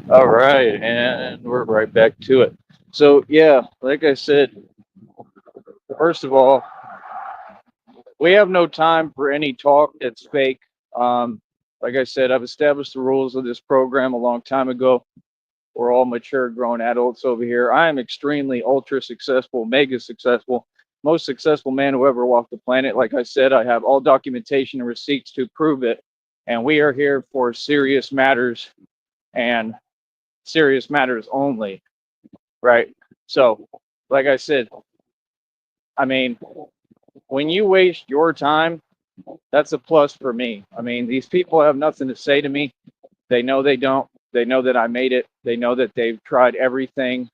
All right, and we're right back to it. So, yeah, like I said, first of all, we have no time for any talk that's fake. Like I said, I've established the rules of this program a long time ago. We're all mature, grown adults over here. I am extremely ultra successful, mega successful, most successful man who ever walked the planet. Like I said, I have all documentation and receipts to prove it. And we are here for serious matters and serious matters only, right? So, like I said, I mean, when you waste your time, that's a plus for me. I mean, these people have nothing to say to me. They know they don't. They know that I made it. They know that they've tried everything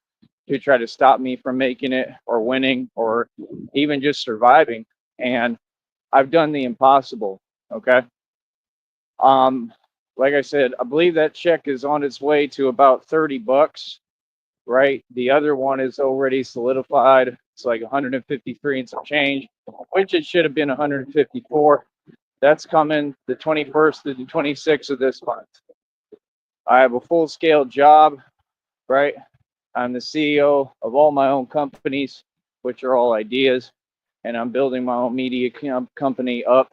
to try to stop me from making it or winning or even just surviving. And I've done the impossible. Okay. Um, like I said, I believe that check is on its way to about $30, right? The other one is already solidified. It's like 153 and some change, which it should have been 154. That's coming the 21st to the 26th of this month. I have a full scale job, right? I'm the CEO of all my own companies, which are all ideas, and I'm building my own media company up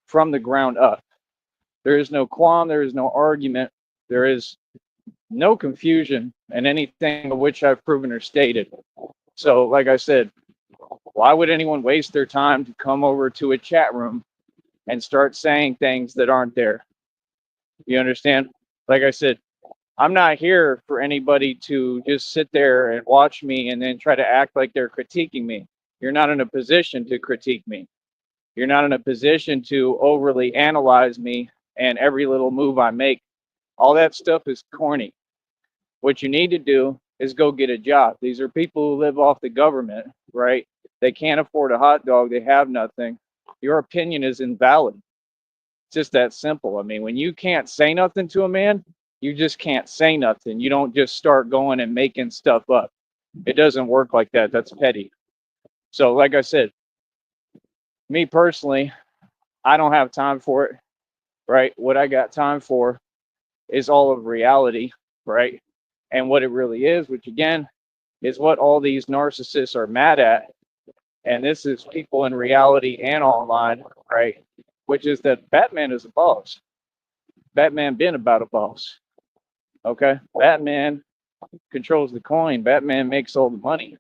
from the ground up. There is no qualm, there is no argument, there is no confusion in anything of which I've proven or stated. So, like I said, why would anyone waste their time to come over to a chat room and start saying things that aren't there? You understand? Like I said, I'm not here for anybody to just sit there and watch me and then try to act like they're critiquing me. You're not in a position to critique me. You're not in a position to overly analyze me and every little move I make. All that stuff is corny. What you need to do is go get a job. These are people who live off the government, right? They can't afford a hot dog, they have nothing. Your opinion is invalid. It's just that simple. I mean, when you can't say nothing to a man, you just can't say nothing. You don't just start going and making stuff up. It doesn't work like that. That's petty. So, like I said, me personally, I don't have time for it, right? What I got time for is all of reality, right? And what it really is, which again is what all these narcissists are mad at. And this is people in reality and online, right? Which is that Batman is a boss. Batman been about a boss. Okay. Batman controls the coin. Batman makes all the money.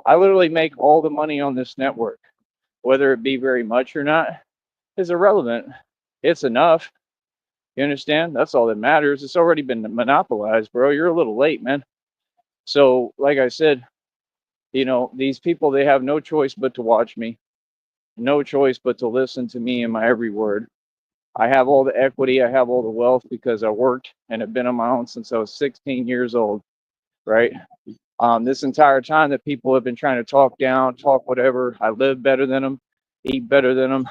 I literally make all the money on this network. Whether it be very much or not is irrelevant. It's enough. You understand? That's all that matters. It's already been monopolized, bro. You're a little late, man. So, like I said, these people, they have no choice but to watch me, no choice but to listen to me and my every word. I have all the equity, I have all the wealth because I worked and have been on my own since I was 16 years old, right? This entire time that people have been trying to talk down, talk whatever, I live better than them, eat better than them,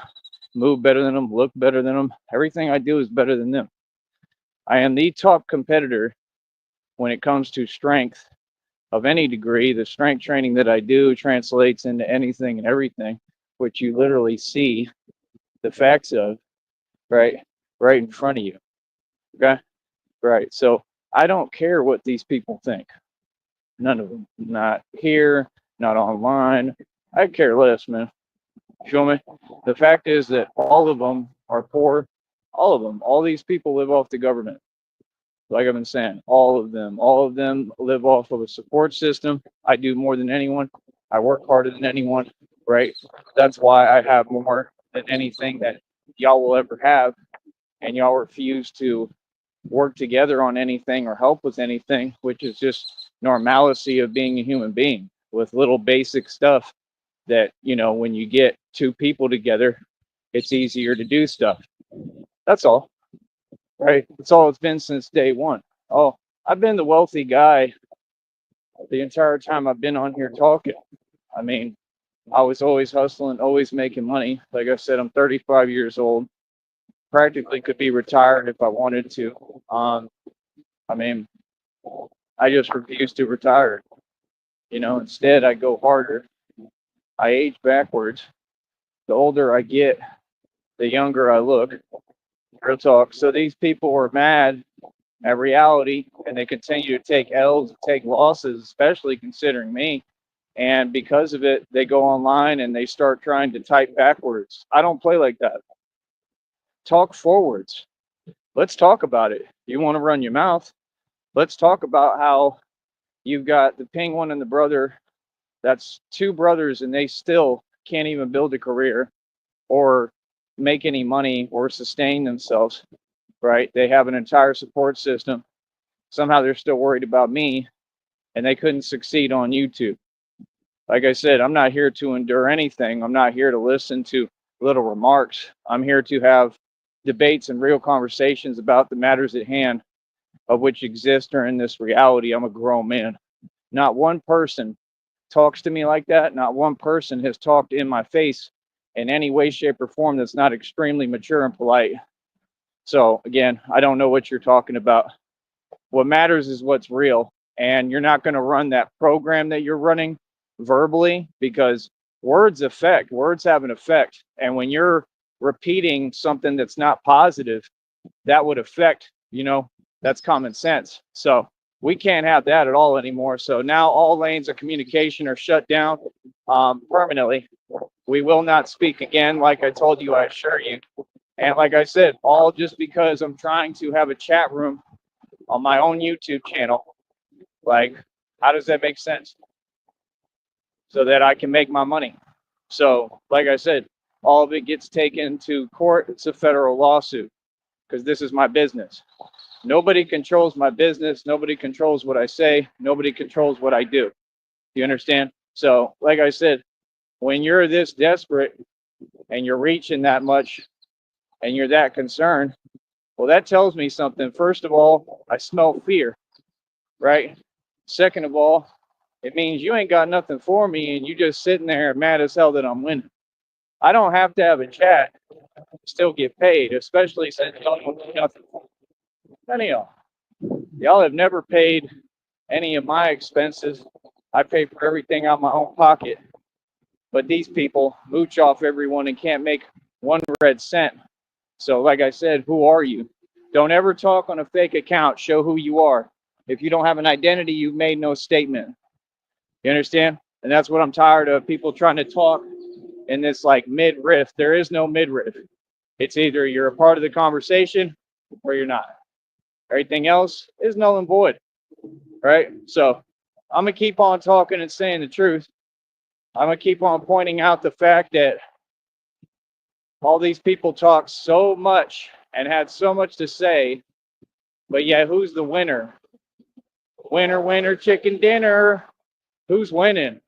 move better than them, look better than them. Everything I do is better than them. I am the top competitor when it comes to strength of any degree. The strength training that I do translates into anything and everything, which you literally see the facts of, right? Right in front of you. Okay. Right. So I don't care what these people think. None of them. Not here, not online. I care less, man. Feel me? The fact is that all of them are poor. All of them. All these people live off the government. Like I've been saying, all of them live off of a support system. I do more than anyone. I work harder than anyone, right? That's why I have more than anything that y'all will ever have. And y'all refuse to work together on anything or help with anything, which is just normalcy of being a human being with little basic stuff that, when you get two people together, it's easier to do stuff. That's all, right? That's all it's been since day one. Oh, I've been the wealthy guy the entire time I've been on here talking. I mean, I was always hustling, always making money. Like I said, I'm 35 years old, practically could be retired if I wanted to. I mean, I just refuse to retire. Instead, I go harder. I age backwards. The older I get, the younger I look. Real talk. So these people are mad at reality, and they continue to take L's, take losses, especially considering me. And because of it, they go online and they start trying to type backwards. I don't play like that. Talk forwards. Let's talk about it. You want to run your mouth? Let's talk about how you've got the penguin and the brother. That's two brothers, and they still can't even build a career or make any money or sustain themselves, right? They have an entire support system. Somehow they're still worried about me, and they couldn't succeed on YouTube. Like I said, I'm not here to endure anything. I'm not here to listen to little remarks. I'm here to have debates and real conversations about the matters at hand, of which exist during this reality. I'm a grown man. Not one person talks to me like that. Not one person has talked in my face in any way, shape, or form that's not extremely mature and polite. So, again, I don't know what you're talking about. What matters is what's real. And you're not going to run that program that you're running verbally, because words affect, words have an effect. And when you're repeating something that's not positive, that would affect, that's common sense. So we can't have that at all anymore. So now all lanes of communication are shut down permanently. We will not speak again, like I told you, I assure you. And like I said, all just because I'm trying to have a chat room on my own YouTube channel. Like, how does that make sense? So that I can make my money. So, like I said, all of it gets taken to court. It's a federal lawsuit because this is my business. Nobody controls my business. Nobody controls what I say. Nobody controls what I do. You understand? So, like I said, when you're this desperate and you're reaching that much and you're that concerned, well, that tells me something. First of all, I smell fear, right? Second of all, it means you ain't got nothing for me and you just sitting there mad as hell that I'm winning. I don't have to have a chat to still get paid, especially since y'all don't do nothing for me. None of y'all have never paid any of my expenses. I pay for everything out of my own pocket. But these people mooch off everyone and can't make one red cent. So, like I said, who are you? Don't ever talk on a fake account. Show who you are. If you don't have an identity, you've made no statement. You understand? And that's what I'm tired of, people trying to talk in this like mid-riff. There is no mid-riff. It's either you're a part of the conversation or you're not. Everything else is null and void, right? So I'm going to keep on talking and saying the truth. I'm going to keep on pointing out the fact that all these people talk so much and had so much to say, but yet who's the winner? Winner, winner, chicken dinner. Who's winning?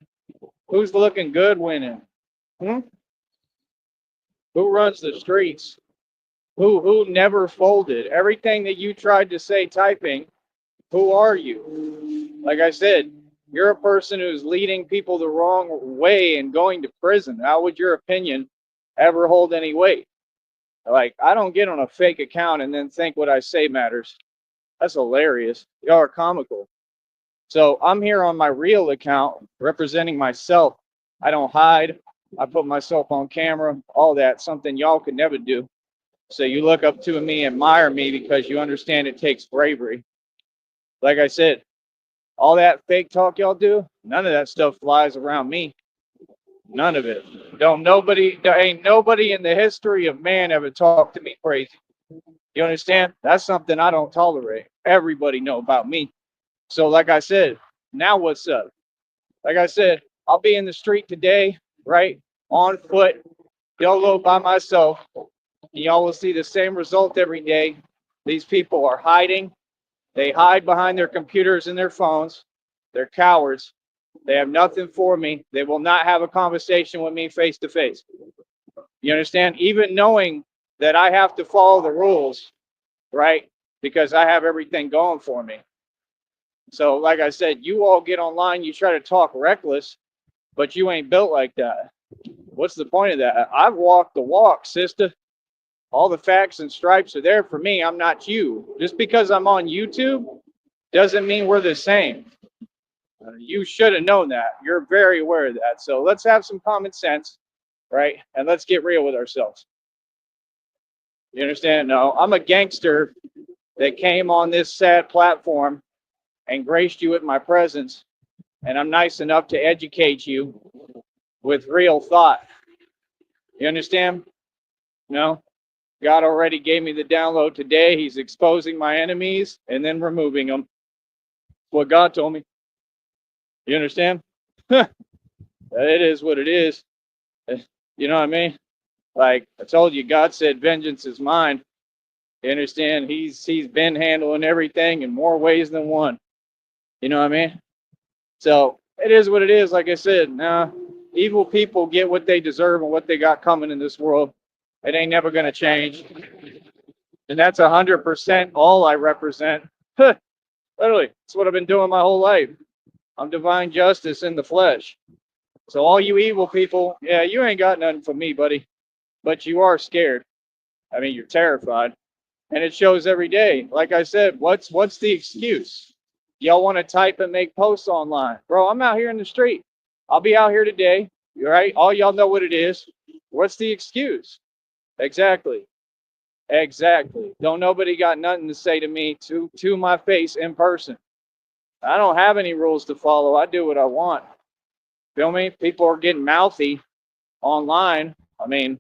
Who's looking good winning? Who runs the streets? Who never folded? Everything that you tried to say typing, who are you? Like I said, you're a person who's leading people the wrong way and going to prison. How would your opinion ever hold any weight? Like, I don't get on a fake account and then think what I say matters. That's hilarious. Y'all are comical. So I'm here on my real account representing myself. I don't hide. I put myself on camera, all that, something y'all could never do. So you look up to me, admire me because you understand it takes bravery. Like I said, all that fake talk y'all do, none of that stuff flies around me. None of it. There ain't nobody in the history of man ever talked to me crazy. You understand? That's something I don't tolerate. Everybody know about me. So like I said, now what's up? Like I said, I'll be in the street today, right? On foot, YOLO by myself. And y'all will see the same result every day. These people are hiding. They hide behind their computers and their phones. They're cowards. They have nothing for me. They will not have a conversation with me face to face. You understand? Even knowing that I have to follow the rules, right? Because I have everything going for me. So, like I said, you all get online, you try to talk reckless, but you ain't built like that. What's the point of that? I've walked the walk, sister. All the facts and stripes are there for me. I'm not you. Just because I'm on YouTube doesn't mean we're the same. You should have known that. You're very aware of that. So let's have some common sense, right? And let's get real with ourselves. You understand? No, I'm a gangster that came on this sad platform and graced you with my presence, and I'm nice enough to educate you with real thought. You understand? No? God already gave me the download today. He's exposing my enemies and then removing them. What God told me. You understand? It is what it is. You know what I mean? Like I told you, God said, "Vengeance is mine." You understand? He's been handling everything in more ways than one. You know what I mean? So it is what it is. Like I said, nah, evil people get what they deserve and what they got coming in this world. It ain't never gonna change, and that's 100% all I represent. Literally, that's what I've been doing my whole life. I'm divine justice in the flesh. So all you evil people, yeah, you ain't got nothing for me, buddy. But you are scared. I mean, you're terrified. And it shows every day. Like I said, what's the excuse? Y'all want to type and make posts online. Bro, I'm out here in the street. I'll be out here today. You're right. All y'all know what it is. What's the excuse? Exactly. Exactly. Don't nobody got nothing to say to me to my face in person. I don't have any rules to follow. I do what I want. Feel me? People are getting mouthy online. I mean,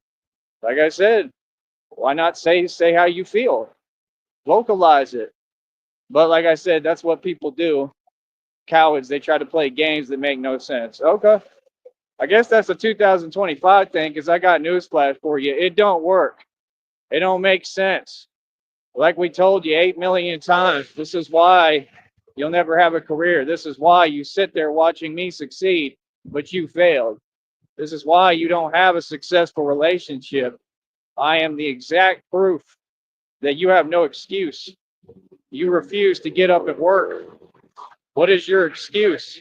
like I said, why not say how you feel? Vocalize it. But like I said, that's what people do. Cowards, they try to play games that make no sense. Okay. I guess that's a 2025 thing because I got newsflash for you. It don't work. It don't make sense. Like we told you 8 million times, this is why you'll never have a career. This is why you sit there watching me succeed, but you failed. This is why you don't have a successful relationship. I am the exact proof that you have no excuse. You refuse to get up and work. What is your excuse?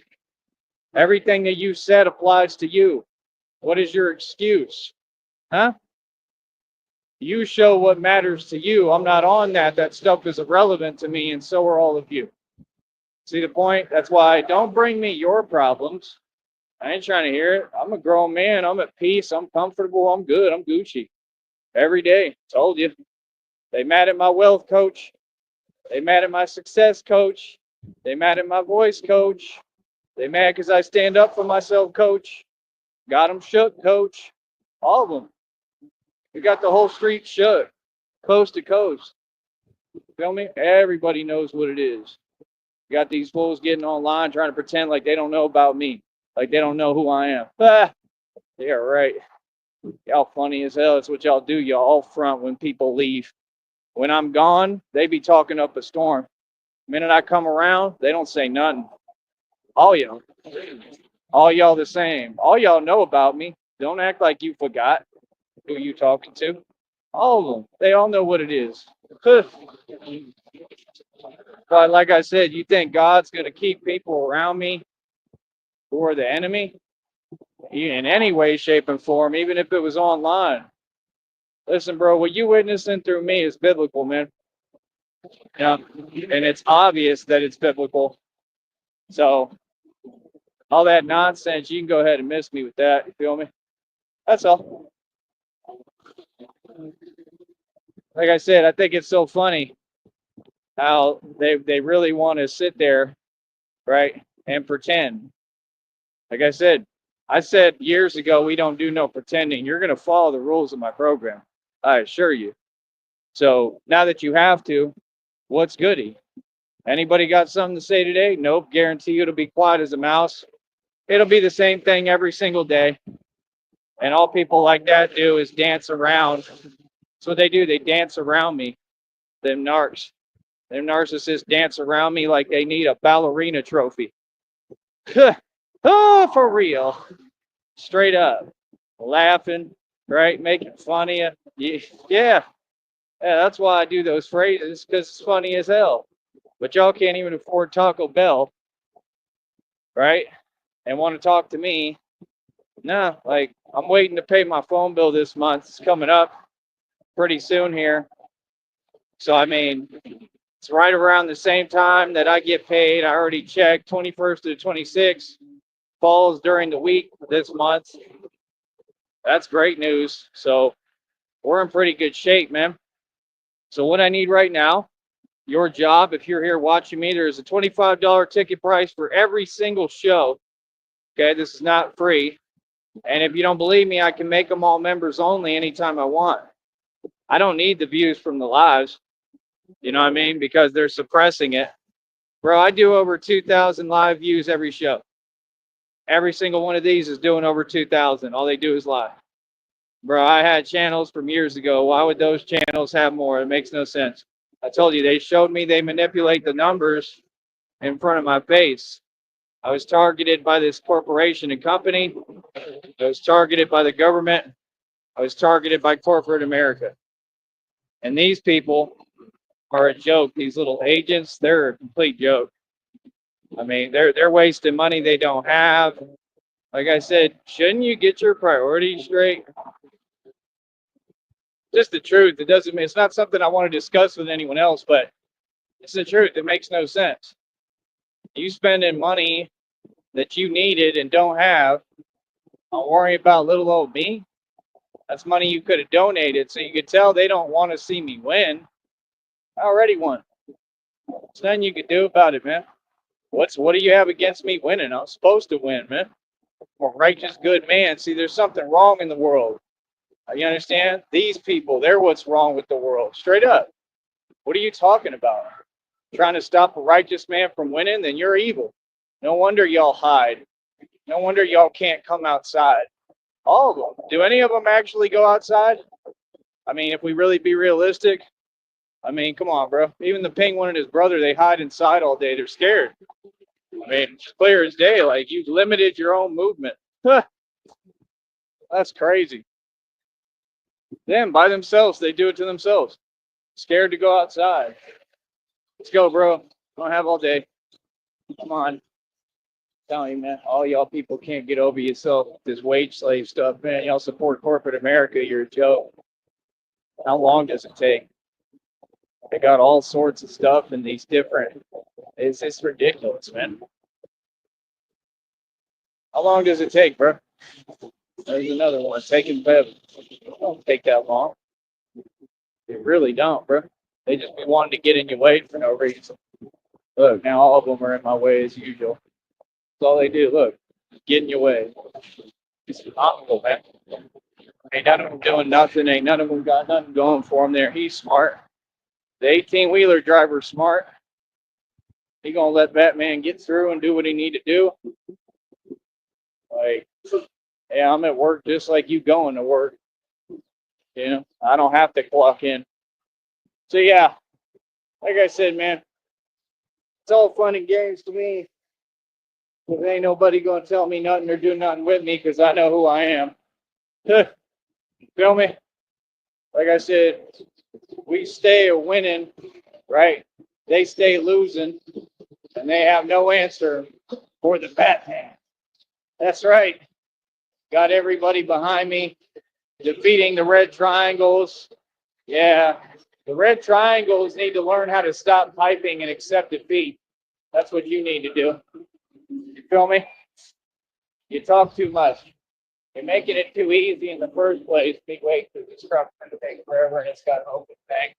Everything that you said applies to you. What is your excuse? Huh? You show what matters to you. I'm not on that. That stuff is irrelevant to me, and so are all of you. See the point? That's why don't bring me your problems. I ain't trying to hear it. I'm a grown man. I'm at peace. I'm comfortable. I'm good. I'm Gucci. Every day. Told you. They mad at my wealth coach. They mad at my success coach. They mad at my voice coach. They mad because I stand up for myself, coach. Got them shook, coach. All of them. We got the whole street shook, coast to coast. Feel me? Everybody knows what it is. You got these fools getting online trying to pretend like they don't know about me, like they don't know who I am. Ah, yeah, right. Y'all funny as hell. It's what y'all do. Y'all all front when people leave. When I'm gone, they be talking up a storm. The minute I come around, they don't say nothing. All y'all. All y'all the same. All y'all know about me. Don't act like you forgot who you talking to. All of them. They all know what it is. But like I said, you think God's going to keep people around me who are the enemy in any way, shape, and form, even if it was online? Listen, bro, what you witnessing through me is biblical, man. Yeah, and it's obvious that it's biblical. So all that nonsense, you can go ahead and miss me with that. You feel me? That's all. Like I said, I think it's so funny how they really want to sit there, right, and pretend. Like I said years ago, we don't do no pretending. You're gonna follow the rules of my program. I assure you. So now that you have to, what's goody? Anybody got something to say today? Nope. Guarantee it'll be quiet as a mouse. It'll be the same thing every single day. And all people like that do is dance around. That's what they do. They dance around me. Them narcs. Them narcissists dance around me like they need a ballerina trophy. Oh, for real. Straight up. Laughing, right? Making fun of you. Yeah. Yeah, that's why I do those phrases, because it's funny as hell. But y'all can't even afford Taco Bell, right? And want to talk to me. No, like I'm waiting to pay my phone bill this month. It's coming up pretty soon here. So I mean, it's right around the same time that I get paid. I already checked 21st to the 26th falls during the week this month. That's great news. So we're in pretty good shape, man. So what I need right now Your job, if you're here watching me, there's a $25 ticket price for every single show. Okay, this is not free. And if you don't believe me, I can make them all members only anytime I want. I don't need the views from the lives, you know what I mean? Because they're suppressing it. Bro, I do over 2,000 live views every show. Every single one of these is doing over 2,000. All they do is live. Bro, I had channels from years ago. Why would those channels have more? It makes no sense. I told you, they showed me they manipulate the numbers in front of my face. I was targeted by this corporation and company. I was targeted by the government. I was targeted by corporate America. And these people are a joke. These little agents, they're a complete joke. I mean, they're wasting money they don't have. Like I said, shouldn't you get your priorities straight? Just the truth. It doesn't. It's not something I want to discuss with anyone else, but it's the truth. It makes no sense. You spending money that you needed and don't have on worrying about little old me. That's money you could have donated. So you could tell they don't want to see me win. I already won. There's nothing you could do about it, man. What do you have against me winning? I'm supposed to win, man. I'm a righteous, good man. See, there's something wrong in the world. You understand? These people, they're what's wrong with the world. Straight up. What are you talking about? Trying to stop a righteous man from winning? Then you're evil. No wonder y'all hide. No wonder y'all can't come outside. All of them. Do any of them actually go outside? I mean, if we really be realistic, I mean, come on, bro. Even the penguin and his brother, they hide inside all day. They're scared. I mean, it's clear as day. Like, you've limited your own movement. That's crazy. Them, by themselves, they do it to themselves. Scared to go outside. Let's go, bro. Don't have all day. Come on. Telling you, man, all y'all people can't get over yourself. This wage slave stuff, man. Y'all support corporate America. You're a joke. How long does it take? They got all sorts of stuff in these different. It's just ridiculous, man. How long does it take, bro? There's another one. Taking Bev. It don't take that long. They really don't, bro. They just be wanting to get in your way for no reason. Look, now all of them are in my way as usual. That's all they do. Look, get in your way. It's phenomenal, man. Ain't none of them doing nothing. Ain't none of them got nothing going for them there. He's smart. The 18-wheeler driver's smart. He gonna let Batman get through and do what he need to do. Like, yeah, I'm at work just like you going to work. You know, I don't have to clock in. So yeah, like I said, man, it's all fun and games to me. There ain't nobody gonna tell me nothing or do nothing with me because I know who I am. Feel me? Like I said, we stay winning, right? They stay losing, and they have no answer for the Batman. That's right. Got everybody behind me, defeating the red triangles. Yeah, the red triangles need to learn how to stop typing and accept defeat. That's what you need to do. You feel me? You talk too much. You're making it too easy in the first place. Big wait for this truck to take forever and it's got an open tank.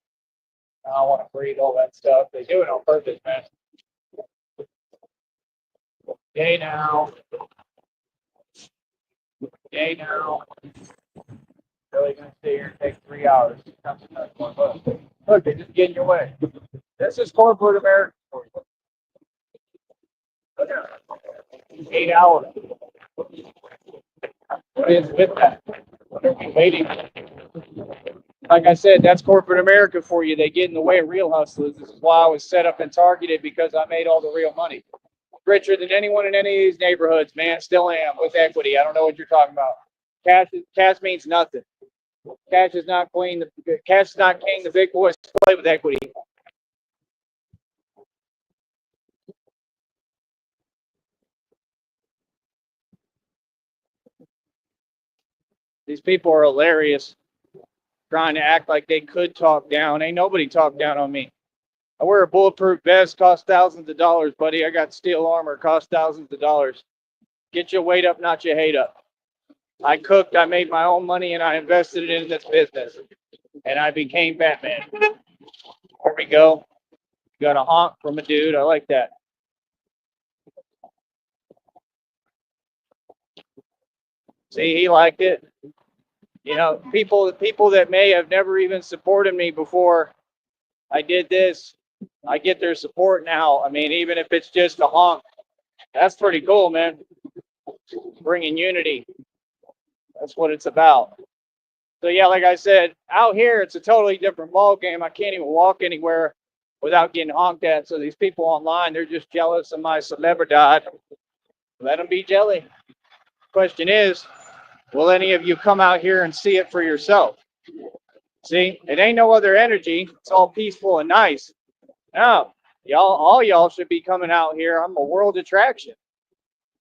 I don't want to breathe all that stuff. They do it on purpose, man. Okay, now. Okay, now. Really gonna stay here and take 3 hours. Look, they just get in your way. This is corporate America for you. Look at it. 8 hours. What is with that? What are we waiting? Like I said, that's corporate America for you. They get in the way of real hustlers. This is why I was set up and targeted because I made all the real money. Richer than anyone in any of these neighborhoods, man. Still am with equity. I don't know what you're talking about. Cash means nothing. Cash is not queen. Cash is not king. The big boys play with equity. These people are hilarious, trying to act like they could talk down. Ain't nobody talk down on me. I wear a bulletproof vest, cost thousands of dollars, buddy. I got steel armor, cost thousands of dollars. Get your weight up, not your hate up. I cooked, I made my own money, and I invested it in this business. And I became Batman. There we go. Got a honk from a dude. I like that. See, he liked it. You know, people that may have never even supported me before I did this, I get their support now. I mean, even if it's just a honk, that's pretty cool, man. Bringing unity. That's what it's about. So yeah, like I said, out here it's a totally different ball game. I can't even walk anywhere without getting honked at. So these people online, they're just jealous of my celebridad. Let them be jelly. Question is, will any of you come out here and see it for yourself? See, it ain't no other energy. It's all peaceful and nice. No, all y'all should be coming out here. I'm a world attraction.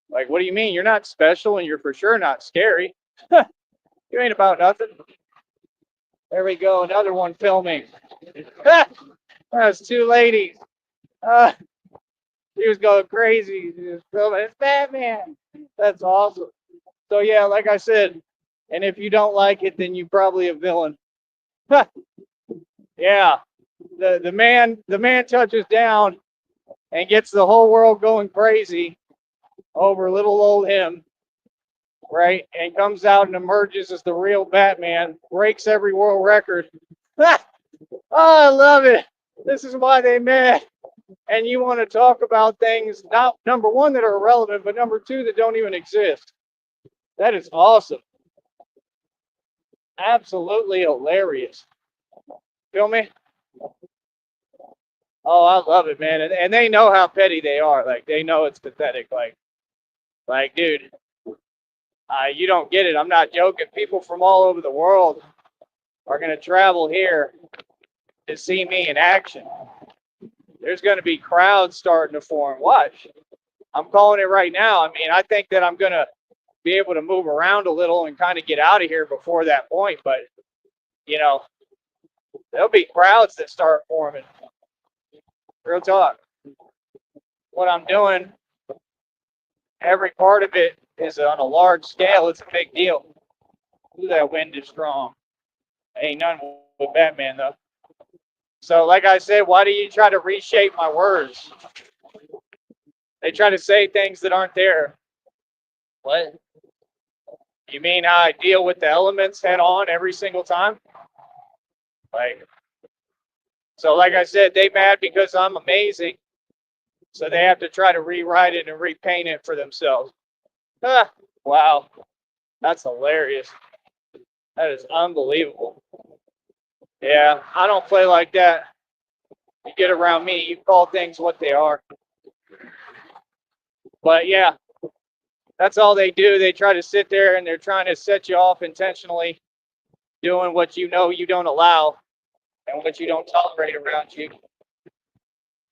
Like, what do you mean? You're not special and you're for sure not scary. You ain't about nothing. There we go, another one filming. That's two ladies. She was going crazy. She was filming. It's Batman. That's awesome. So yeah, like I said, and if you don't like it, then you're probably a villain. Yeah, the man touches down and gets the whole world going crazy over little old him, right? And comes out and emerges as the real Batman, breaks every world record. Oh, I love it. This is why they met. And you want to talk about things, not number one, that are irrelevant, but number two, that don't even exist. That is awesome. Absolutely hilarious. Feel me? Oh, I love it, man. And they know how petty they are. Like, they know it's pathetic. Like, dude, you don't get it. I'm not joking. People from all over the world are going to travel here to see me in action. There's going to be crowds starting to form. Watch. I'm calling it right now. I mean, I think that I'm going to be able to move around a little and kind of get out of here before that point. But, you know, there'll be crowds that start forming. Real talk. What I'm doing, every part of it is on a large scale. It's a big deal. Ooh, that wind is strong. Ain't none with Batman, though. So, like I said, why do you try to reshape my words? They try to say things that aren't there. What? You mean how I deal with the elements head on every single time? Like, so like I said, they mad because I'm amazing. So they have to try to rewrite it and repaint it for themselves. Wow. That's hilarious. That is unbelievable. Yeah, I don't play like that. You get around me, you call things what they are. But yeah, that's all they do. They try to sit there and they're trying to set you off intentionally, doing what you know you don't allow and what you don't tolerate around you.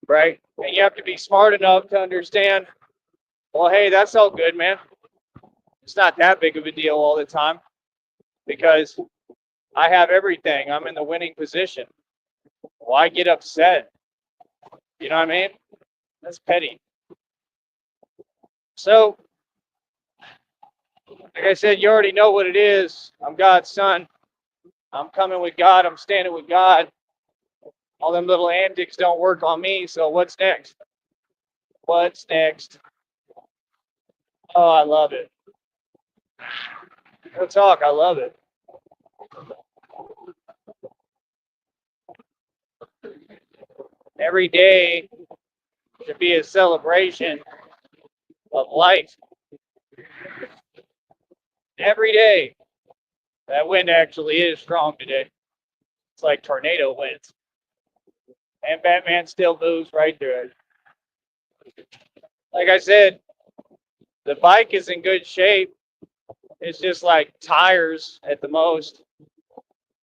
Right? And you have to be smart enough to understand, well, hey, that's all good, man. It's not that big of a deal all the time because I have everything. I'm in the winning position. Why get upset? You know what I mean? That's petty. So, like I said, you already know what it is. I'm God's son. I'm coming with God. I'm standing with God. All them little antics don't work on me. So what's next? What's next? Oh, I love it. Real talk. I love it. Every day should be a celebration of life. Every day. That wind actually is strong today. It's like tornado winds. And Batman still moves right through it. Like I said, the bike is in good shape. It's just like tires at the most.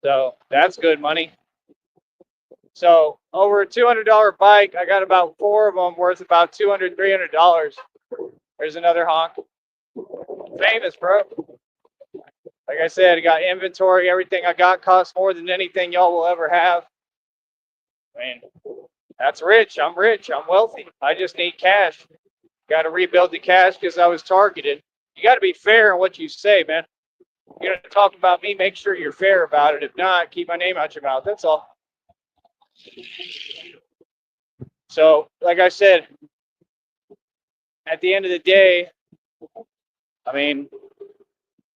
So that's good money. So over a $200 bike, I got about 4 of them worth about $200, $300. There's another honk. Famous, bro. Like I said, I got inventory. Everything I got costs more than anything y'all will ever have. I mean, that's rich. I'm rich. I'm wealthy. I just need cash. Got to rebuild the cash because I was targeted. You got to be fair in what you say, man. You're going to talk about me, make sure you're fair about it. If not, keep my name out your mouth. That's all. So, like I said, at the end of the day, I mean,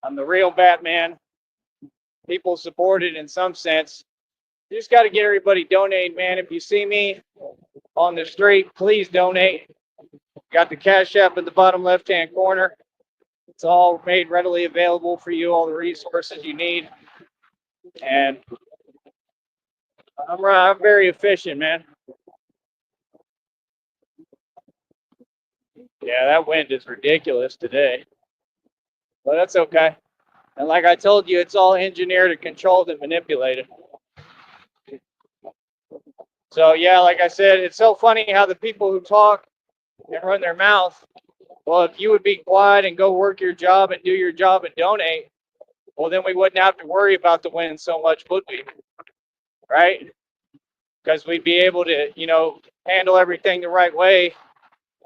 I'm the real Batman. People support it in some sense. You just got to get everybody donating, man. If you see me on the street, please donate. Got the Cash App at the bottom left-hand corner. It's all made readily available for you, all the resources you need. And I'm very efficient, man. Yeah, that wind is ridiculous today. But that's okay. And like I told you, it's all engineered and controlled and manipulated. So yeah, like I said, it's so funny how the people who talk and run their mouth, well, if you would be quiet and go work your job and do your job and donate, well, then we wouldn't have to worry about the wind so much, would we? Right? Because we'd be able to, handle everything the right way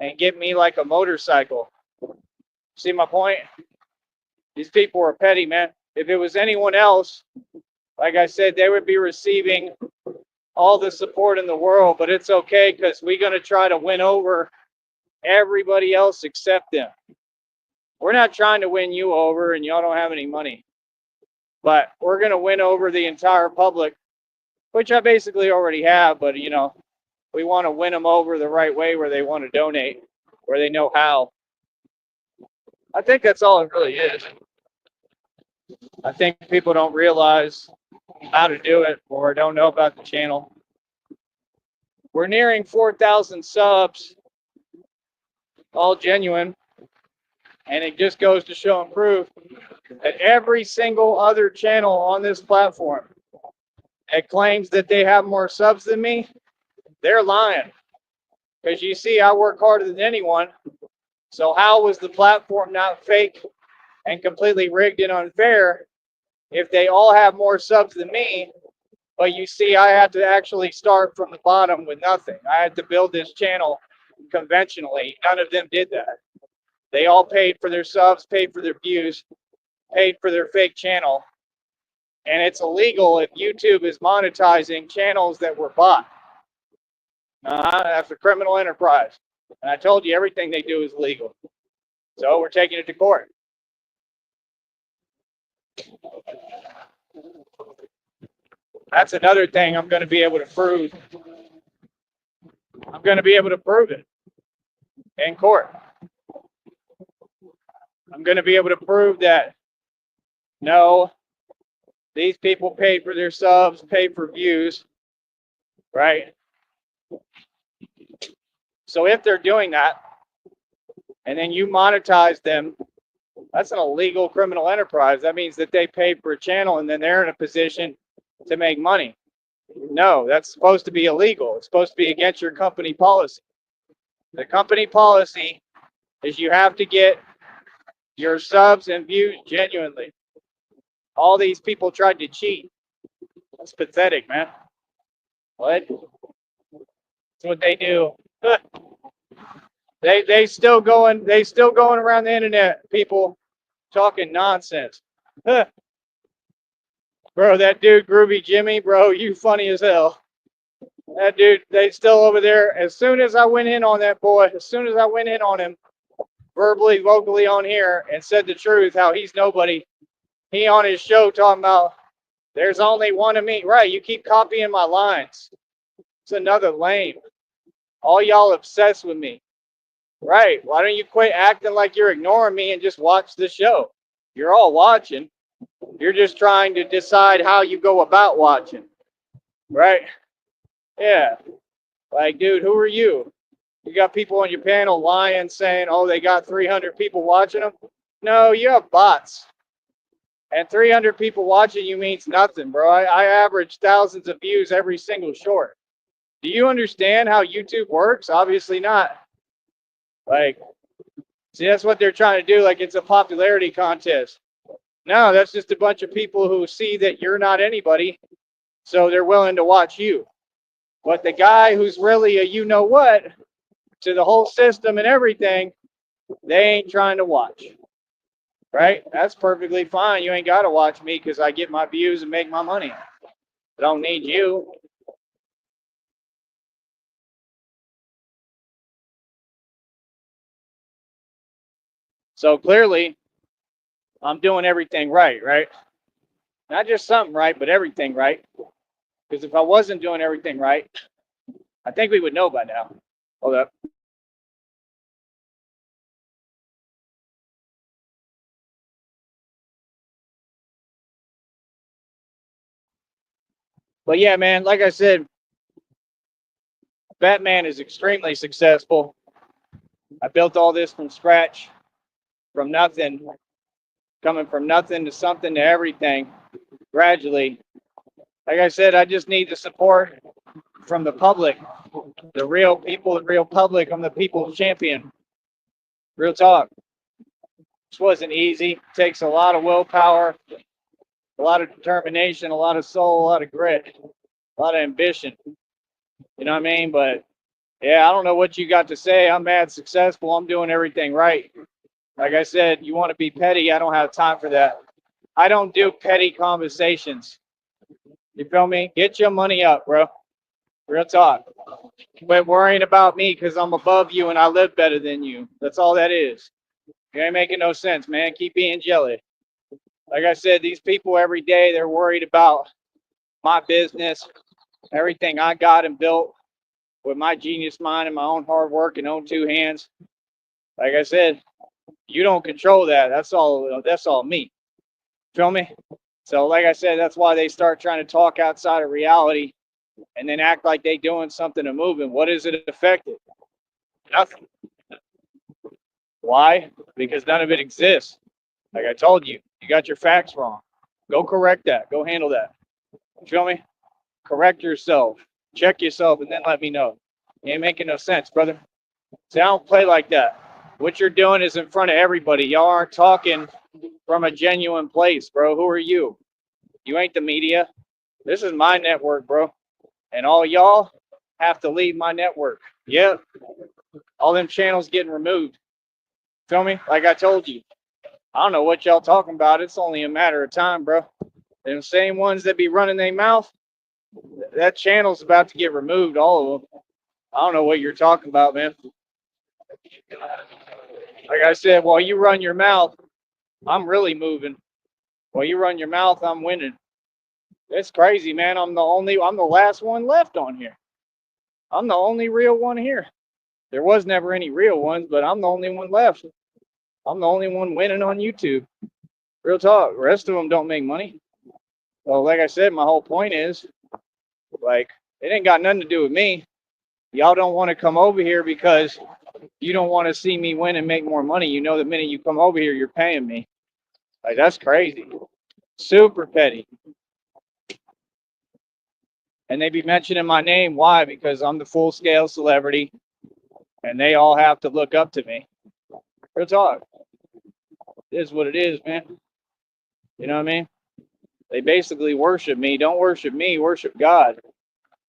and get me like a motorcycle. See my point? These people are petty, man. If it was anyone else, like I said, they would be receiving all the support in the world, but it's okay because we're going to try to win over everybody else except them. We're not trying to win you over and y'all don't have any money, but we're going to win over the entire public, which I basically already have, but we want to win them over the right way where they want to donate, where they know how. I think that's all it really is. I think people don't realize how to do it or don't know about the channel. We're nearing 4,000 subs, all genuine, and it just goes to show and prove that every single other channel on this platform that claims that they have more subs than me, they're lying. Because you see, I work harder than anyone. So how was the platform not fake and completely rigged and unfair if they all have more subs than me? But you see, I had to actually start from the bottom with nothing. I had to build this channel conventionally. None of them did that. They all paid for their subs, paid for their views, paid for their fake channel. And it's illegal if YouTube is monetizing channels that were bought. That's a criminal enterprise. And I told you everything they do is legal. So we're taking it to court. That's another thing I'm going to be able to prove. I'm going to be able to prove it in court. I'm going to be able to prove that, no, these people paid for their subs, paid for views, right? So if they're doing that, and then you monetize them, that's an illegal criminal enterprise. That means that they paid for a channel and then they're in a position to make money. No, that's supposed to be illegal. It's supposed to be against your company policy. The company policy is you have to get your subs and views genuinely. All these people tried to cheat. That's pathetic, man. What? That's what they do. They still going around the internet, people talking nonsense. Bro, that dude Groovy Jimmy, bro, you funny as hell. That dude, they still over there. As soon as I went in on that boy, as soon as I went in on him, verbally, vocally on here, and said the truth, how he's nobody, he on his show talking about there's only one of me. Right, you keep copying my lines. It's another lame. All y'all obsessed with me. Right, why don't you quit acting like you're ignoring me and just watch the show? You're all watching. You're just trying to decide how you go about watching. Right? Yeah. Like, dude, who are you? You got people on your panel lying, saying, oh, they got 300 people watching them. No, you have bots. And 300 people watching you means nothing, bro. I average thousands of views every single short. Do you understand how YouTube works? Obviously not. Like, see, that's what they're trying to do. Like, it's a popularity contest. No, that's just a bunch of people who see that you're not anybody, so they're willing to watch you. But the guy who's really a you-know-what to the whole system and everything, they ain't trying to watch. Right? That's perfectly fine. You ain't got to watch me because I get my views and make my money. I don't need you. So clearly, I'm doing everything right, right? Not just something right, but everything right. Because if I wasn't doing everything right, I think we would know by now. Hold up. But yeah, man, like I said, Batman is extremely successful. I built all this from scratch, from nothing, coming from nothing to something to everything gradually. Like I said, I just need the support from the public, the real people, the real public. I'm the people's champion. Real talk. This wasn't easy. It takes a lot of willpower, a lot of determination, a lot of soul, a lot of grit, a lot of ambition. You know what I mean? But yeah, I don't know what you got to say. I'm mad successful. I'm doing everything right. Like I said, you want to be petty. I don't have time for that. I don't do petty conversations. You feel me? Get your money up, bro. Real talk. Quit worrying about me because I'm above you and I live better than you. That's all that is. You ain't making no sense, man. Keep being jelly. Like I said, these people every day, they're worried about my business, everything I got and built with my genius mind and my own hard work and own two hands. Like I said, you don't control that. That's all me. Feel me? So like I said, that's why they start trying to talk outside of reality and then act like they doing something and moving. What is it affected? Nothing. Why? Because none of it exists. Like I told you, you got your facts wrong. Go correct that. Go handle that. You feel me? Correct yourself. Check yourself and then let me know. You ain't making no sense, brother. See, I don't play like that. What you're doing is in front of everybody. Y'all aren't talking from a genuine place, bro. Who are you? You ain't the media. This is my network, bro. And all y'all have to leave my network. Yep. All them channels getting removed. Feel me? Like I told you. I don't know what y'all talking about. It's only a matter of time, bro. Them same ones that be running their mouth, that channel's about to get removed, all of them. I don't know what you're talking about, man. Like I said, while you run your mouth, I'm really moving. While you run your mouth, I'm winning. It's crazy, man. I'm the last one left on here. I'm the only real one here. There was never any real ones, but I'm the only one left. I'm the only one winning on YouTube. Real talk. The rest of them don't make money. Well, like I said, my whole point is, like, it ain't got nothing to do with me. Y'all don't want to come over here because you don't want to see me win and make more money. You know, the minute you come over here, you're paying me. Like, that's crazy. Super petty. And they be mentioning my name. Why? Because I'm the full scale celebrity and they all have to look up to me. Real talk. It is what it is, man. You know what I mean? They basically worship me. Don't worship me, worship God.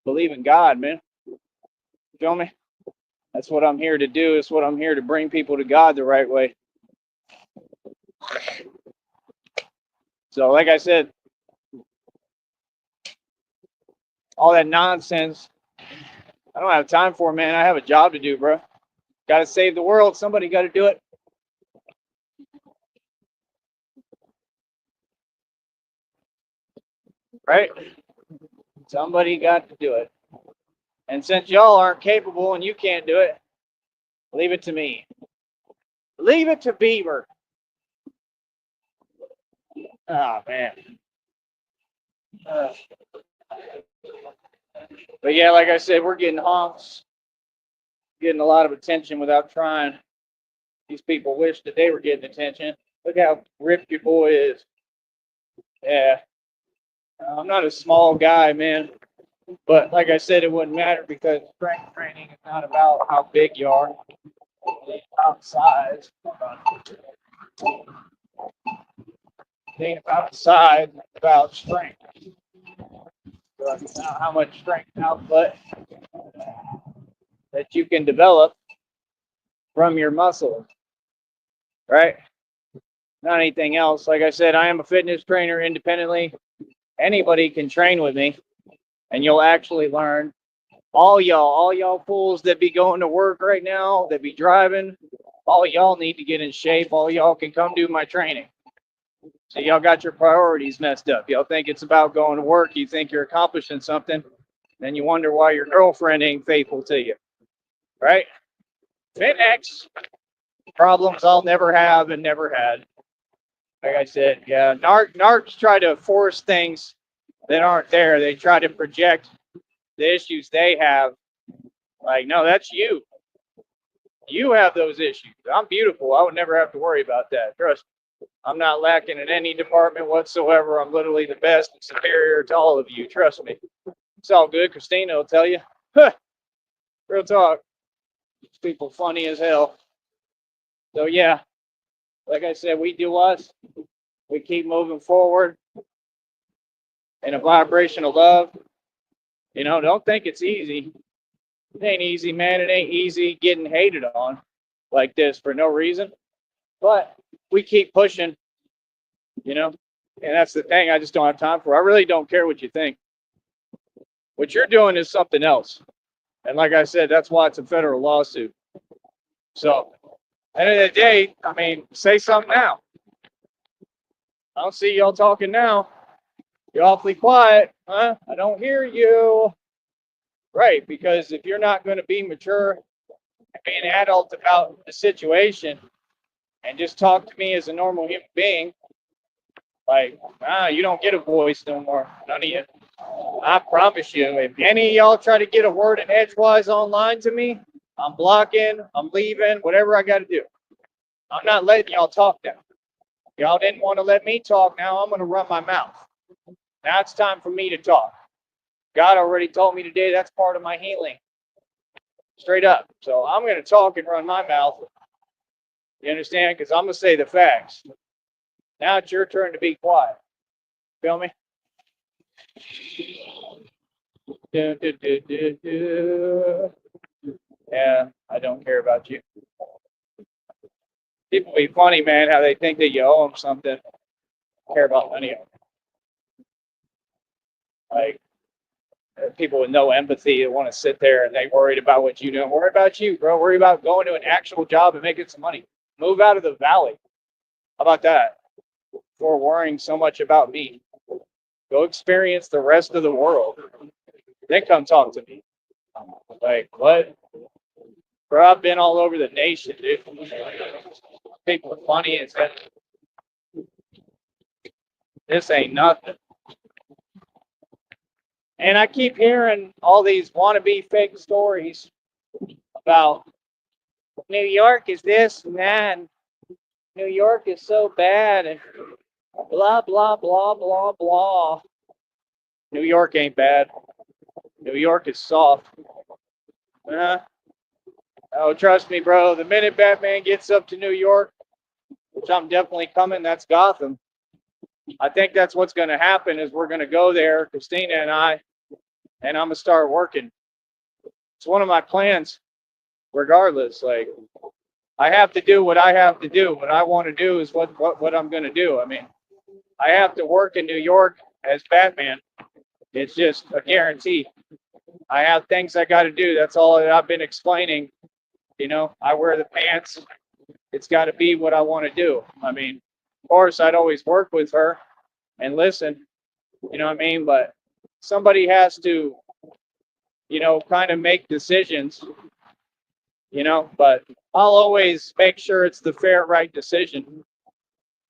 Believe in God, man. You feel me? That's what I'm here to do. It's what I'm here to bring people to God the right way. So, like I said, all that nonsense, I don't have time for, man. I have a job to do, bro. Got to save the world. Somebody got to do it. Right? Somebody got to do it. And since y'all aren't capable and you can't do it, leave it to me. Leave it to Beaver. Oh, man. But yeah, like I said, we're getting honks, getting a lot of attention without trying. These people wish that they were getting attention. Look how ripped your boy is. Yeah. I'm not a small guy, man. But like I said, it wouldn't matter because strength training is not about how big you are. It's about size. It ain't about size, it's about strength. About how much strength output that you can develop from your muscles, right? Not anything else. Like I said, I am a fitness trainer independently. Anybody can train with me, and you'll actually learn. All y'all fools that be going to work right now, that be driving, all y'all need to get in shape. All y'all can come do my training. So y'all got your priorities messed up. Y'all think it's about going to work. You think you're accomplishing something. Then you wonder why your girlfriend ain't faithful to you. Right? FinX. Problems I'll never have and never had. Like I said, yeah, narcs try to force things that aren't there. They try to project the issues they have. Like, no, that's you. You have those issues. I'm beautiful. I would never have to worry about that. Trust me. I'm not lacking in any department whatsoever. I'm literally the best and superior to all of you. Trust me. It's all good. Christina will tell you. Real talk. People funny as hell. So yeah, like I said, we do us. We keep moving forward in a vibration of love. You know, don't think it's easy. It ain't easy, man. It ain't easy getting hated on like this for no reason. But we keep pushing, you know, and that's the thing I just don't have time for. I really don't care what you think. What you're doing is something else. And like I said, that's why it's a federal lawsuit. So, end of the day, I mean, say something now. I don't see y'all talking now. You're awfully quiet, huh? I don't hear you. Right, because if you're not going to be mature and be an adult about the situation and just talk to me as a normal human being, like, you don't get a voice no more. None of you. I promise you, if any of y'all try to get a word in edgewise online to me, I'm blocking, I'm leaving, whatever I got to do. I'm not letting y'all talk now. Y'all didn't want to let me talk. Now I'm going to run my mouth. Now it's time for me to talk. God already told me today that's part of my healing. Straight up. So I'm going to talk and run my mouth. You understand? Because I'm going to say the facts. Now it's your turn to be quiet. Feel me? Yeah, I don't care about you. People be funny, man, how they think that you owe them something. I care about none of them. Like, people with no empathy that want to sit there and they worried about what you do. Worry about you, bro. Worry about going to an actual job and making some money. Move out of the valley. How about that? Before worrying so much about me. Go experience the rest of the world. Then come talk to me. Like, what? Bro, I've been all over the nation, dude. People are funny as hell. This ain't nothing. And I keep hearing all these wannabe fake stories about New York is this and that, and New York is so bad, and blah, blah, blah, blah, blah. New York ain't bad. New York is soft. Oh, trust me, bro. The minute Batman gets up to New York, which I'm definitely coming, that's Gotham. I think that's what's going to happen is we're going to go there, Christina and I, and I'm going to start working. It's one of my plans, regardless. Like, I have to do what I have to do. What I want to do is what I'm going to do. I mean, I have to work in New York as Batman. It's just a guarantee. I have things I got to do. That's all that I've been explaining. You know, I wear the pants. It's got to be what I want to do. I mean, of course, I'd always work with her and listen. You know what I mean? But somebody has to, you know, kind of make decisions. You know, but I'll always make sure it's the fair, right decision.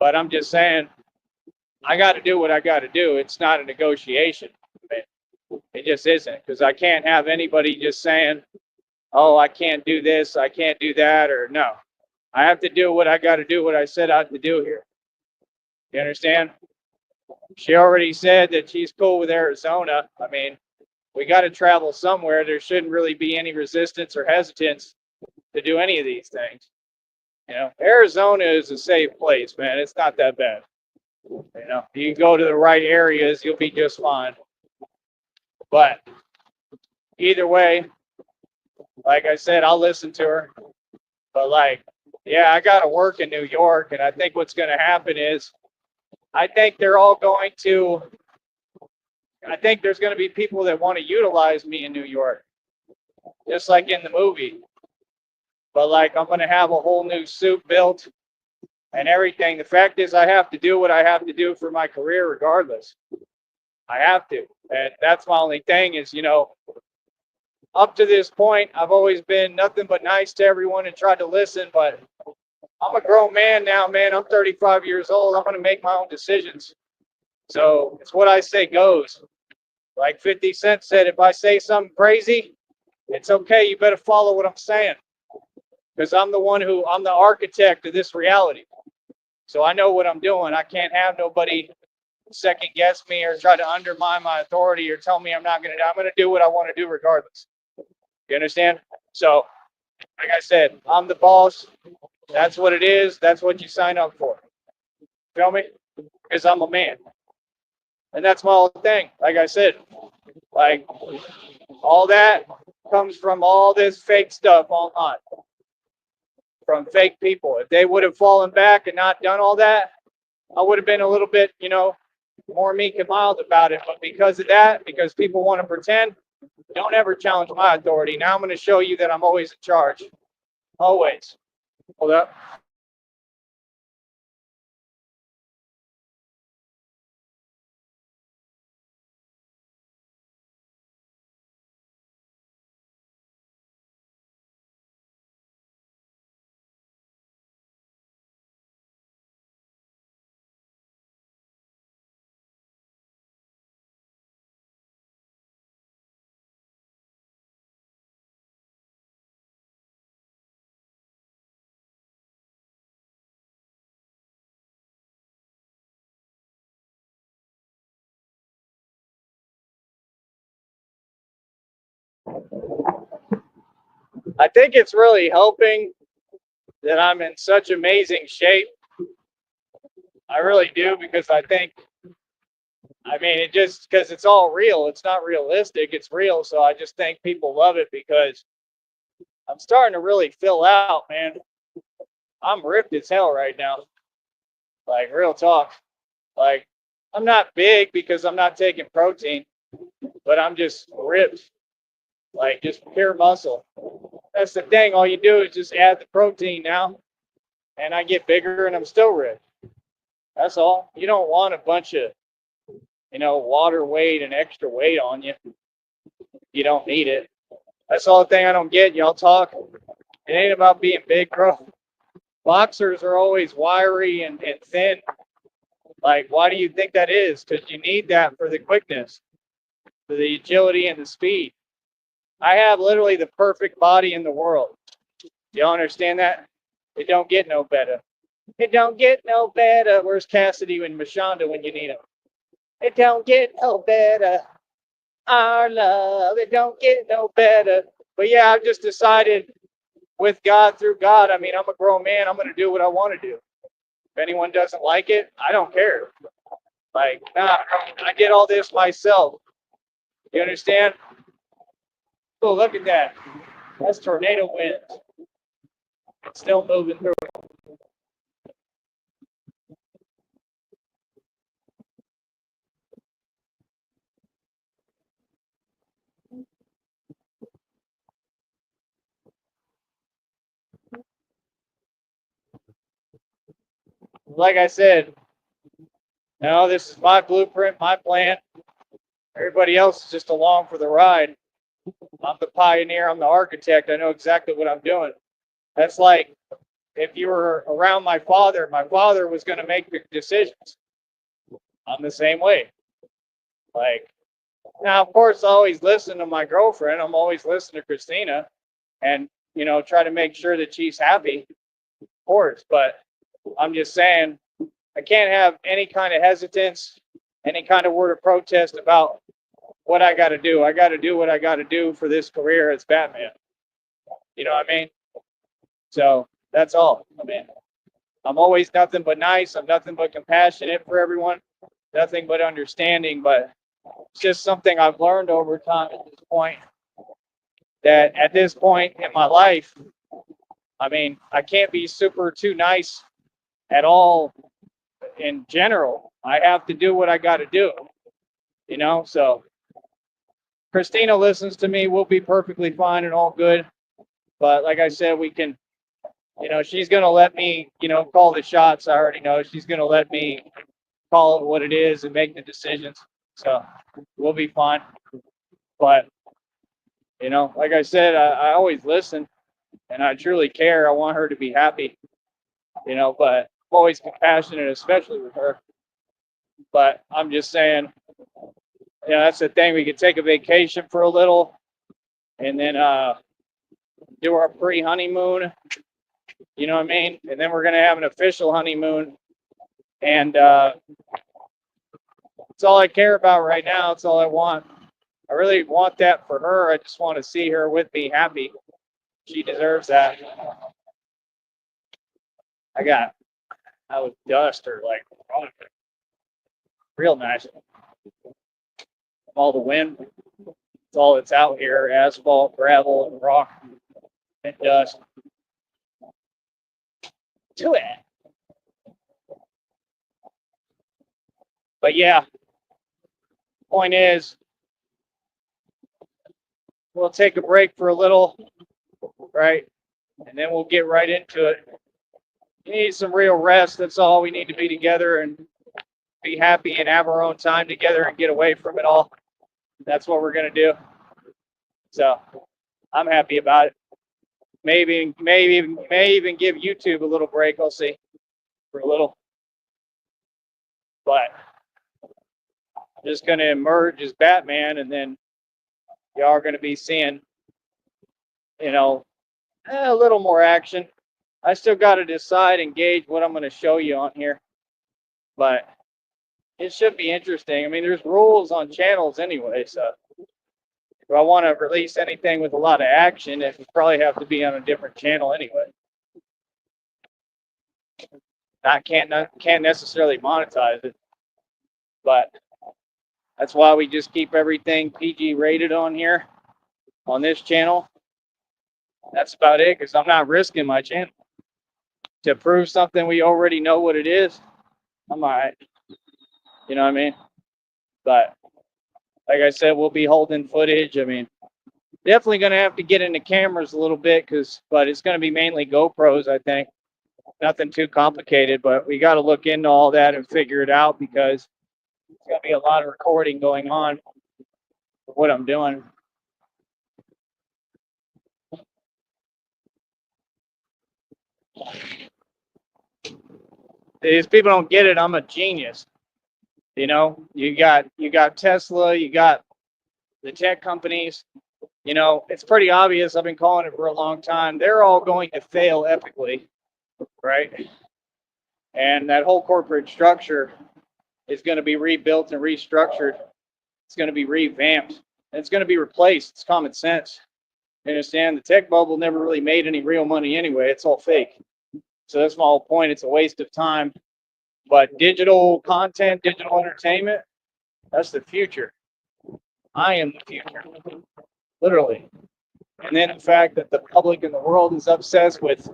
But I'm just saying, I got to do what I got to do. It's not a negotiation. It just isn't, because I can't have anybody just saying, oh, I can't do this, I can't do that, or no. I have to do what I got to do, what I set out to do here. You understand? She already said that she's cool with Arizona. I mean, we got to travel somewhere. There shouldn't really be any resistance or hesitance to do any of these things. You know, Arizona is a safe place, man. It's not that bad. You know, you can go to the right areas, you'll be just fine. But either way, like I said, I'll listen to her. But like, yeah, I got to work in New York, and I think what's going to happen is, I think they're all going to. I think there's going to be people that want to utilize me in New York, just like in the movie. but like I'm gonna have a whole new suit built and everything. The fact is, I have to do what I have to do for my career, regardless. I have to, and that's my only thing. Is up to this point, I've always been nothing but nice to everyone and tried to listen, but I'm a grown man now, man. I'm 35 years old. I'm going to make my own decisions. So it's what I say goes. Like 50 Cent said, if I say something crazy, it's okay. You better follow what I'm saying because I'm the architect of this reality. So I know what I'm doing. I can't have nobody second guess me or try to undermine my authority or tell me I'm not going to. I'm going to do what I want to do regardless. You understand? So, like I said, I'm the boss. That's what it is. That's what you sign up for. Feel me? Because I'm a man. And that's my whole thing. Like I said, like all that comes from all this fake stuff online, from fake people. If they would have fallen back and not done all that, I would have been a little bit, more meek and mild about it. But because of that, because people want to pretend, don't ever challenge my authority. Now I'm going to show you that I'm always in charge. Always. Hold up. I think it's really helping that I'm in such amazing shape. I really do because it just because it's all real. It's not realistic. It's real. So I just think people love it because I'm starting to really fill out, man. I'm ripped as hell right now. Like real talk. Like I'm not big because I'm not taking protein, but I'm just ripped. Like just pure muscle. That's the thing. All you do is just add the protein now, and I get bigger and I'm still ripped. That's all. You don't want a bunch of, water weight and extra weight on you. You don't need it. That's all the thing I don't get. Y'all talk. It ain't about being big, bro. Boxers are always wiry and thin. Like, why do you think that is? Because you need that for the quickness, for the agility and the speed. I have literally the perfect body in the world. Y'all understand that? It don't get no better. It don't get no better. Where's Cassidy and Mashonda when you need them? It don't get no better. Our love, it don't get no better. But yeah, I've just decided with God, through God, I'm a grown man. I'm going to do what I want to do. If anyone doesn't like it, I don't care. Like, nah, I did all this myself. You understand? Oh, look at that. That's tornado winds. It's still moving through. Like I said, no, this is my blueprint, my plan. Everybody else is just along for the ride. I'm the pioneer. I'm the architect. I know exactly what I'm doing. That's like if you were around my father was going to make the decisions. I'm the same way. Like, now, of course, I always listen to my girlfriend. I'm always listening to Christina and, try to make sure that she's happy, of course. But I'm just saying, I can't have any kind of hesitance, any kind of word of protest about what I got to do. I got to do what I got to do for this career as Batman. You know what I mean? So that's all. I'm always nothing but nice. I'm nothing but compassionate for everyone, nothing but understanding. But it's just something I've learned over time at this point. That at this point in my life, I can't be super too nice at all in general. I have to do what I got to do, So Christina listens to me. We'll be perfectly fine and all good. But like I said, we can, she's going to let me, call the shots. I already know she's going to let me call it what it is and make the decisions. So we'll be fine. But, like I said, I always listen and I truly care. I want her to be happy, but I'm always compassionate, especially with her. But I'm just saying, that's the thing. We could take a vacation for a little and then do our pre-honeymoon, you know what I mean? And then we're going to have an official honeymoon. And it's all I care about right now. It's all I want. I really want that for her. I just want to see her with me happy. She deserves that. I would dust her like real nice. All the wind, it's all that's out here, asphalt, gravel, and rock, and dust. To it. But yeah, point is, we'll take a break for a little, right? And then we'll get right into it. We need some real rest. That's all. We need to be together and be happy and have our own time together and get away from it all. That's what we're going to do. So I'm happy about it. Maybe even give YouTube a little break. I'll see for a little. But I'm just going to emerge as Batman, and then y'all are going to be seeing, a little more action. I still got to decide and gauge what I'm going to show you on here. But it should be interesting. I mean, there's rules on channels anyway, so if I want to release anything with a lot of action, it would probably have to be on a different channel anyway. I can't necessarily monetize it, but that's why we just keep everything PG rated on here, on this channel. That's about it, because I'm not risking my channel to prove something we already know what it is. I'm all right. You know what I mean? But like I said, we'll be holding footage. I mean, definitely going to have to get into cameras a little bit, but it's going to be mainly GoPros, I think. Nothing too complicated, but we got to look into all that and figure it out, because there's going to be a lot of recording going on for what I'm doing. These people don't get it. I'm a genius. You got Tesla, you got the tech companies. It's pretty obvious. I've been calling it for a long time. They're all going to fail epically, right? And that whole corporate structure is going to be rebuilt and restructured. It's going to be revamped. And it's going to be replaced. It's common sense. You understand? The tech bubble never really made any real money anyway. It's all fake. So that's my whole point. It's a waste of time. But digital content, digital entertainment, that's the future. I am the future, literally. And then the fact that the public in the world is obsessed with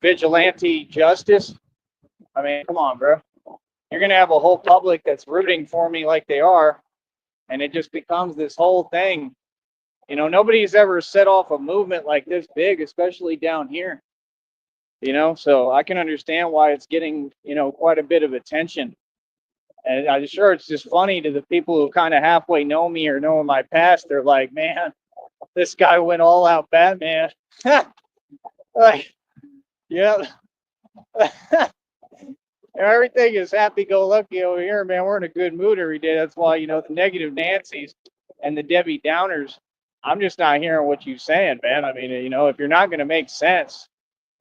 vigilante justice. I mean, come on, bro. You're going to have a whole public that's rooting for me like they are, and it just becomes this whole thing. Nobody's ever set off a movement like this big, especially down here. So I can understand why it's getting, quite a bit of attention. And I'm sure it's just funny to the people who kind of halfway know me or know my past. They're like, man, this guy went all out Batman. Like, yeah. Everything is happy-go-lucky over here, man. We're in a good mood every day. That's why, the negative Nancy's and the Debbie Downers, I'm just not hearing what you're saying, man. I mean, if you're not going to make sense,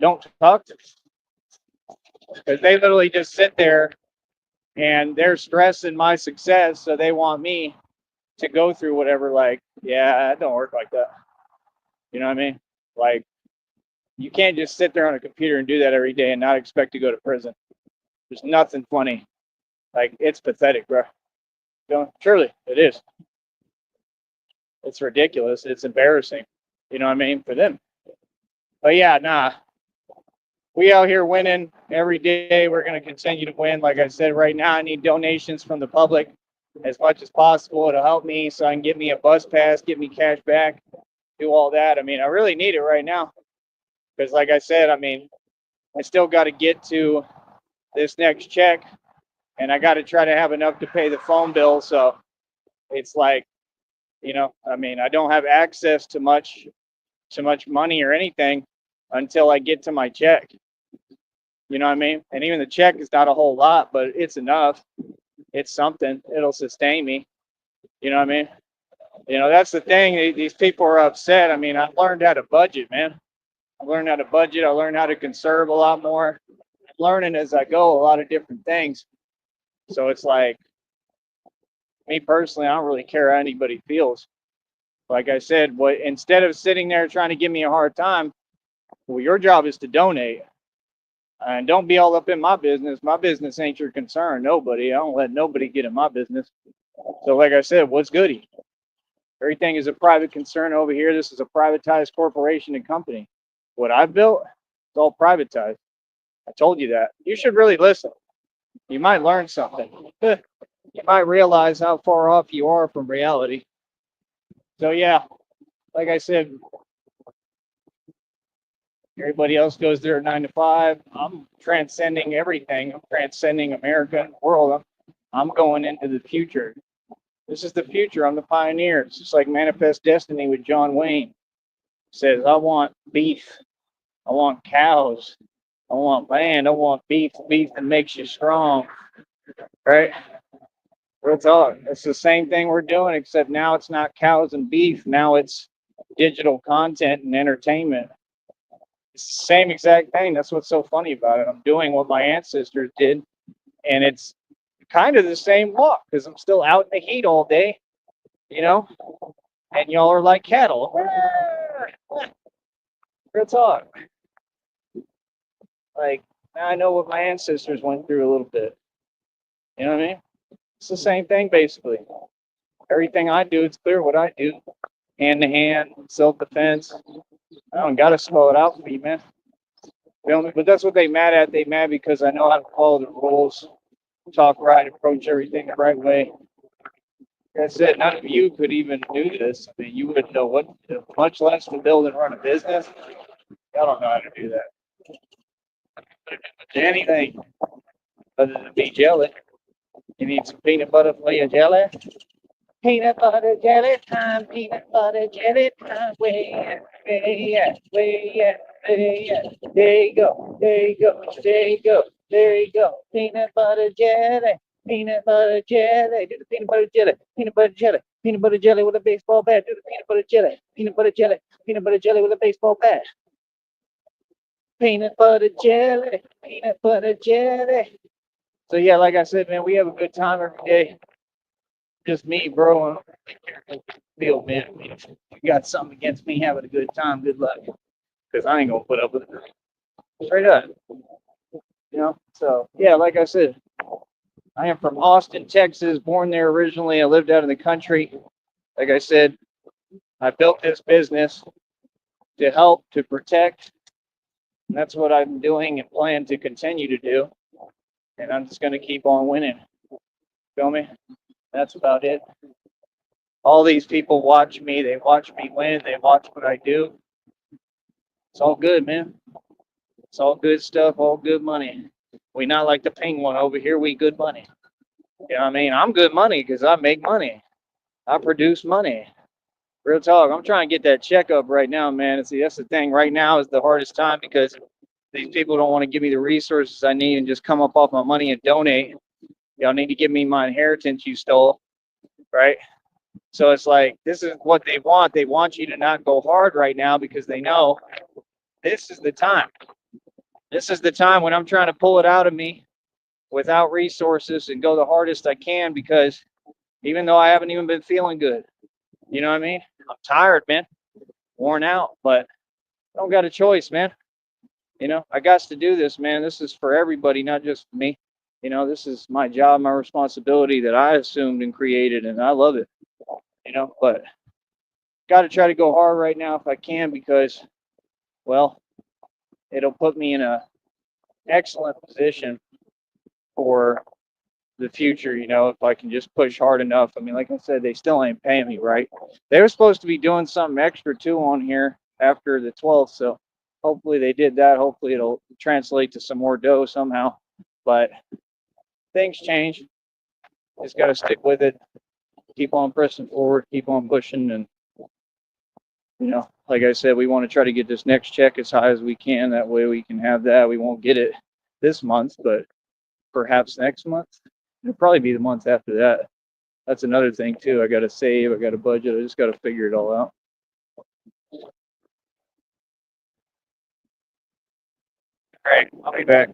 don't talk to me. Because they literally just sit there and they're stressing my success, so they want me to go through whatever. Like, yeah, it don't work like that. You know what I mean? Like, you can't just sit there on a computer and do that every day and not expect to go to prison. There's nothing funny. Like, it's pathetic, bro. Surely it is. It's ridiculous. It's embarrassing. You know what I mean? For them. But yeah, nah. We out here winning every day. We're going to continue to win. Like I said, right now, I need donations from the public as much as possible. It'll help me so I can get me a bus pass, get me cash back. do all that. I mean, I really need it right now because, like I said, I mean, I still got to get to this next check, and I got to try to have enough to pay the phone bill. So it's like, I mean, I don't have access to much money or anything until I get to my check. You know what I mean? And even the check is not a whole lot, but it's enough. It's something. It'll sustain me. You know what I mean? That's the thing. These people are upset. I mean, I've learned how to budget, man. I learned how to budget. I learned how to conserve a lot more. I'm learning as I go a lot of different things. So it's like, me personally, I don't really care how anybody feels. Like I said, instead of sitting there trying to give me a hard time, well, your job is to donate. And don't be all up in my business. My business ain't your concern. Nobody. I don't let nobody get in my business. So like I said, what's goody? Everything is a private concern over here. This is a privatized corporation and company. What I've built, it's all privatized. I told you that. You should really listen. You might learn something. You might realize how far off you are from reality. So yeah, like I said, everybody else goes there 9 to 5. I'm transcending everything. I'm transcending America and the world. I'm going into the future. This is the future. I'm the pioneer. It's just like Manifest Destiny with John Wayne. He says, I want beef. I want cows. I want land. I want beef that makes you strong. Right? Real talk. It's the same thing we're doing, except now it's not cows and beef. Now it's digital content and entertainment. It's the same exact thing. That's what's so funny about it. I'm doing what my ancestors did, and it's kind of the same walk because I'm still out in the heat all day, and y'all are like cattle. Real talk. Like, now I know what my ancestors went through a little bit. You know what I mean? It's the same thing, basically. Everything I do, it's clear what I do. Hand to hand, self-defense. I don't got to spell it out for you, man. Feel me? But that's what they mad at. They mad because I know how to follow the rules, talk right, approach everything the right way. Like I said, none of you could even do this. I mean, you wouldn't know what, much less to build and run a business. I don't know how to do that. Anything other than be jelly. You need some peanut butter for your jelly? Peanut butter jelly time, peanut butter jelly time. Way There you go, there you go, there you go, there you go. Peanut butter jelly, peanut butter jelly. Do the peanut butter jelly, peanut butter jelly, peanut butter jelly with a baseball bat. Do the peanut butter jelly, peanut butter jelly, peanut butter jelly with a baseball bat. Peanut butter jelly, peanut butter jelly. So yeah, like I said, man, we have a good time every day. Just me, bro. Feel, man. If you got something against me having a good time, good luck. Because I ain't gonna put up with it. Straight up. So yeah, like I said, I am from Austin, Texas, born there originally. I lived out in the country. Like I said, I built this business to help, to protect. And that's what I'm doing and plan to continue to do. And I'm just gonna keep on winning. Feel me? That's about it. All these people watch me. They watch me win. They watch what I do. It's all good, man. It's all good stuff, all good money. We not like the penguin over here. We good money. You know what I mean? I'm good money because I make money. I produce money. Real talk. I'm trying to get that check up right now, man. And see, that's the thing. Right now is the hardest time because these people don't want to give me the resources I need and just come up off my money and donate. Y'all need to give me my inheritance you stole, right? So it's like, this is what they want. They want you to not go hard right now because they know this is the time. This is the time when I'm trying to pull it out of me without resources and go the hardest I can because even though I haven't even been feeling good, you know what I mean? I'm tired, man, worn out, but I don't got a choice, man. I got to do this, man. This is for everybody, not just me. This is my job, my responsibility that I assumed and created, and I love it. But got to try to go hard right now if I can because, well, it'll put me in a excellent position for the future, you know, if I can just push hard enough. I mean, like I said, they still ain't paying me, right? They were supposed to be doing something extra too on here after the 12th, so hopefully they did that. Hopefully it'll translate to some more dough somehow. But things change. Just got to stick with it. Keep on pressing forward. Keep on pushing. And, you know, like I said, we want to try to get this next check as high as we can. That way we can have that. We won't get it this month, but perhaps next month. It'll probably be the month after that. That's another thing too. I got to save. I got to budget. I just got to figure it all out. All right. I'll be back.